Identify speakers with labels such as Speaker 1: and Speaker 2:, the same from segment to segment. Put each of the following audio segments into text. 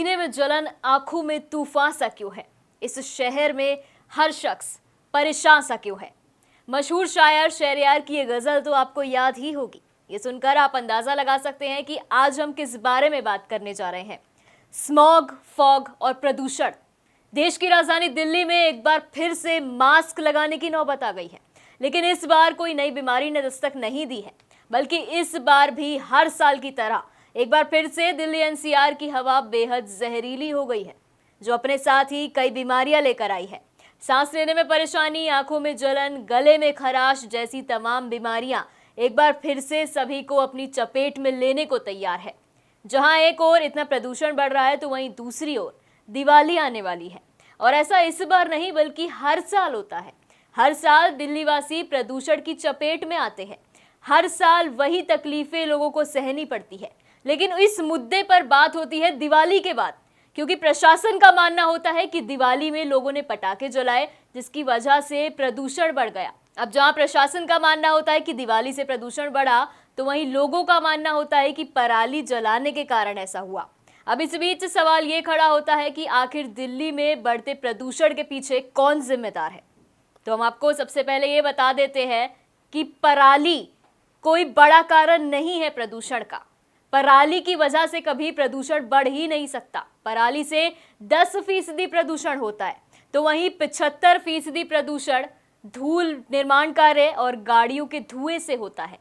Speaker 1: सीने में जलन, आंखों में तूफान सा क्यों है? इस शहर में हर शख्स परेशान सा क्यों है? मशहूर शायर शहरयार की ये गजल तो आपको याद ही होगी। ये सुनकर आप अंदाजा लगा सकते हैं कि आज हम किस बारे में बात करने जा रहे हैं। स्मॉग, फॉग और प्रदूषण। देश की राजधानी दिल्ली में एक बार फिर से मास्क लगाने की नौबत आ गई है, लेकिन इस बार कोई नई बीमारी ने दस्तक नहीं दी है, बल्कि इस बार भी हर साल की तरह एक बार फिर से दिल्ली एनसीआर की हवा बेहद जहरीली हो गई है, जो अपने साथ ही कई बीमारियां लेकर आई है। सांस लेने में परेशानी, आंखों में जलन, गले में खराश जैसी तमाम बीमारियां एक बार फिर से सभी को अपनी चपेट में लेने को तैयार है। जहां एक ओर इतना प्रदूषण बढ़ रहा है, तो वहीं दूसरी ओर दिवाली आने वाली है। और ऐसा इस बार नहीं बल्कि हर साल होता है। हर साल दिल्ली वासी प्रदूषण की चपेट में आते हैं। हर साल वही तकलीफें लोगों को सहनी पड़ती है। लेकिन इस मुद्दे पर बात होती है दिवाली के बाद, क्योंकि प्रशासन का मानना होता है कि दिवाली में लोगों ने पटाखे जलाए, जिसकी वजह से प्रदूषण बढ़ गया। अब जहां प्रशासन का मानना होता है कि दिवाली से प्रदूषण बढ़ा, तो वहीं लोगों का मानना होता है कि पराली जलाने के कारण ऐसा हुआ। अब इस बीच सवाल ये खड़ा होता है कि आखिर दिल्ली में बढ़ते प्रदूषण के पीछे कौन जिम्मेदार है? तो हम आपको सबसे पहले ये बता देते हैं कि पराली कोई बड़ा कारण नहीं है प्रदूषण का। पराली की वजह से कभी प्रदूषण बढ़ ही नहीं सकता। पराली से 10% प्रदूषण होता है, तो वहीं 75% प्रदूषण धूल, निर्माण कार्य और गाड़ियों के धुएं से होता है।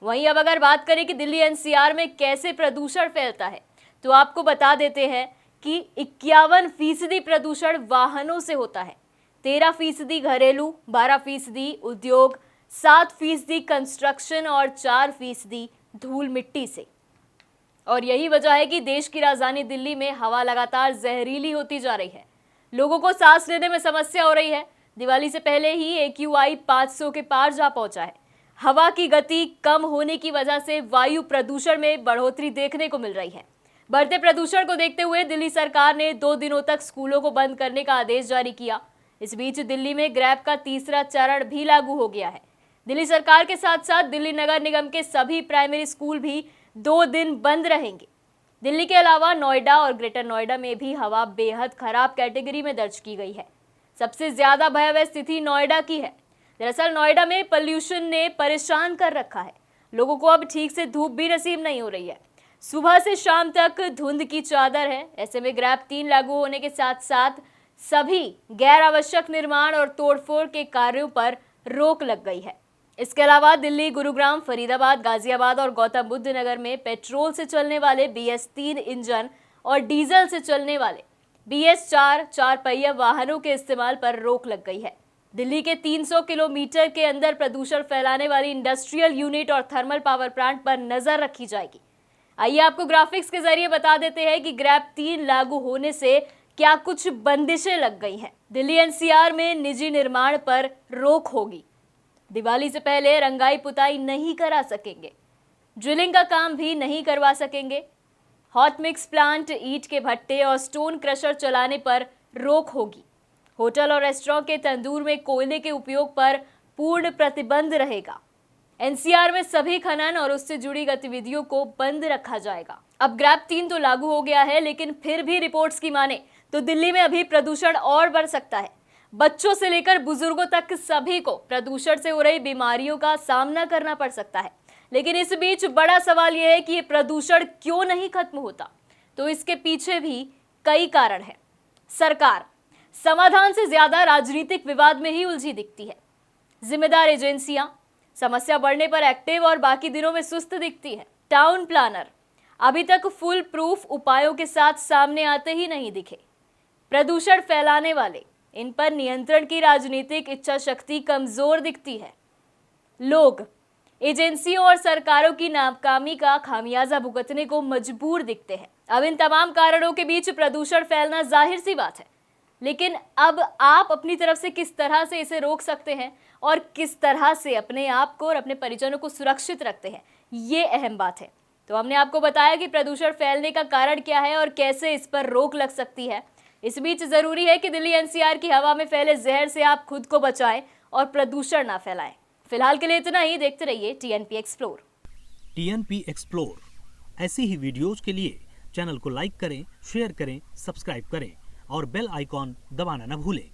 Speaker 1: वहीं अब अगर बात करें कि दिल्ली एनसीआर में कैसे प्रदूषण फैलता है, तो आपको बता देते हैं कि 51% प्रदूषण वाहनों से होता है, 13% घरेलू, 12% उद्योग, 7% कंस्ट्रक्शन और 4% धूल मिट्टी से। और यही वजह है कि देश की राजधानी दिल्ली में हवा लगातार जहरीली होती जा रही है। लोगों को सांस लेने में समस्या हो रही है। दिवाली से पहले ही AQI 500 के पार जा पहुंचा है। हवा की गति कम होने की वजह से वायु प्रदूषण में बढ़ोतरी देखने को मिल रही है। बढ़ते प्रदूषण को देखते हुए दिल्ली सरकार ने 2 दिनों तक स्कूलों को बंद करने का आदेश जारी किया। इस बीच दिल्ली में ग्रैब का तीसरा चरण भी लागू हो गया है। दिल्ली सरकार के साथ साथ दिल्ली नगर निगम के सभी प्राइमरी स्कूल भी 2 दिन बंद रहेंगे। दिल्ली के अलावा नोएडा और ग्रेटर नोएडा में भी हवा बेहद खराब कैटेगरी में दर्ज की गई है। सबसे ज्यादा भयावह स्थिति नोएडा की है। दरअसल नोएडा में पॉल्यूशन ने परेशान कर रखा है। लोगों को अब ठीक से धूप भी नसीब नहीं हो रही है। सुबह से शाम तक धुंध की चादर है। ऐसे में ग्रैब 3 लागू होने के साथ साथ सभी गैर आवश्यक निर्माण और तोड़फोड़ के कार्यों पर रोक लग गई है। इसके अलावा दिल्ली, गुरुग्राम, फरीदाबाद, गाजियाबाद और गौतम बुद्ध नगर में पेट्रोल से चलने वाले BS3 इंजन और डीजल से चलने वाले BS4 चार पहिया वाहनों के इस्तेमाल पर रोक लग गई है। दिल्ली के 300 किलोमीटर के अंदर प्रदूषण फैलाने वाली इंडस्ट्रियल यूनिट और थर्मल पावर प्लांट पर नजर रखी जाएगी। आइए आपको ग्राफिक्स के जरिए बता देते हैं कि ग्रैब 3 लागू होने से क्या कुछ बंदिशें लग गई हैं। दिल्ली एनसीआर में निजी निर्माण पर रोक होगी। दिवाली से पहले रंगाई पुताई नहीं करा सकेंगे। ड्रिलिंग का काम भी नहीं करवा सकेंगे। हॉट मिक्स प्लांट, ईंट के भट्टे और स्टोन क्रशर चलाने पर रोक होगी। होटल और रेस्टोरेंट के तंदूर में कोयले के उपयोग पर पूर्ण प्रतिबंध रहेगा। एनसीआर में सभी खनन और उससे जुड़ी गतिविधियों को बंद रखा जाएगा। अब ग्रैब 3 तो लागू हो गया है, लेकिन फिर भी रिपोर्ट्स की माने तो दिल्ली में अभी प्रदूषण और बढ़ सकता है। बच्चों से लेकर बुजुर्गों तक सभी को प्रदूषण से हो रही बीमारियों का सामना करना पड़ सकता है। लेकिन इस बीच बड़ा सवाल यह है कि ये प्रदूषण क्यों नहीं खत्म होता? तो इसके पीछे भी कई कारण हैं। सरकार समाधान से ज्यादा राजनीतिक विवाद में ही उलझी दिखती है। जिम्मेदार एजेंसियां समस्या बढ़ने पर एक्टिव और बाकी दिनों में सुस्त दिखती है। टाउन प्लानर अभी तक फुल प्रूफ उपायों के साथ सामने आते ही नहीं दिखे। प्रदूषण फैलाने वाले, इन पर नियंत्रण की राजनीतिक इच्छा शक्ति कमजोर दिखती है। लोग एजेंसियों और सरकारों की नाकामी का खामियाजा भुगतने को मजबूर दिखते हैं। अब इन तमाम कारणों के बीच प्रदूषण फैलना जाहिर सी बात है, लेकिन अब आप अपनी तरफ से किस तरह से इसे रोक सकते हैं और किस तरह से अपने आप को और अपने परिजनों को सुरक्षित रखते हैं, ये अहम बात है। तो हमने आपको बताया कि प्रदूषण फैलने का कारण क्या है और कैसे इस पर रोक लग सकती है। इस बीच जरूरी है कि दिल्ली एनसीआर की हवा में फैले जहर से आप खुद को बचाएं और प्रदूषण ना फैलाएं। फिलहाल के लिए इतना ही। देखते रहिए TNP एक्सप्लोर।
Speaker 2: TNP एक्सप्लोर ऐसी ही वीडियोज के लिए चैनल को लाइक करें, शेयर करें, सब्सक्राइब करें और बेल आइकॉन दबाना न भूलें।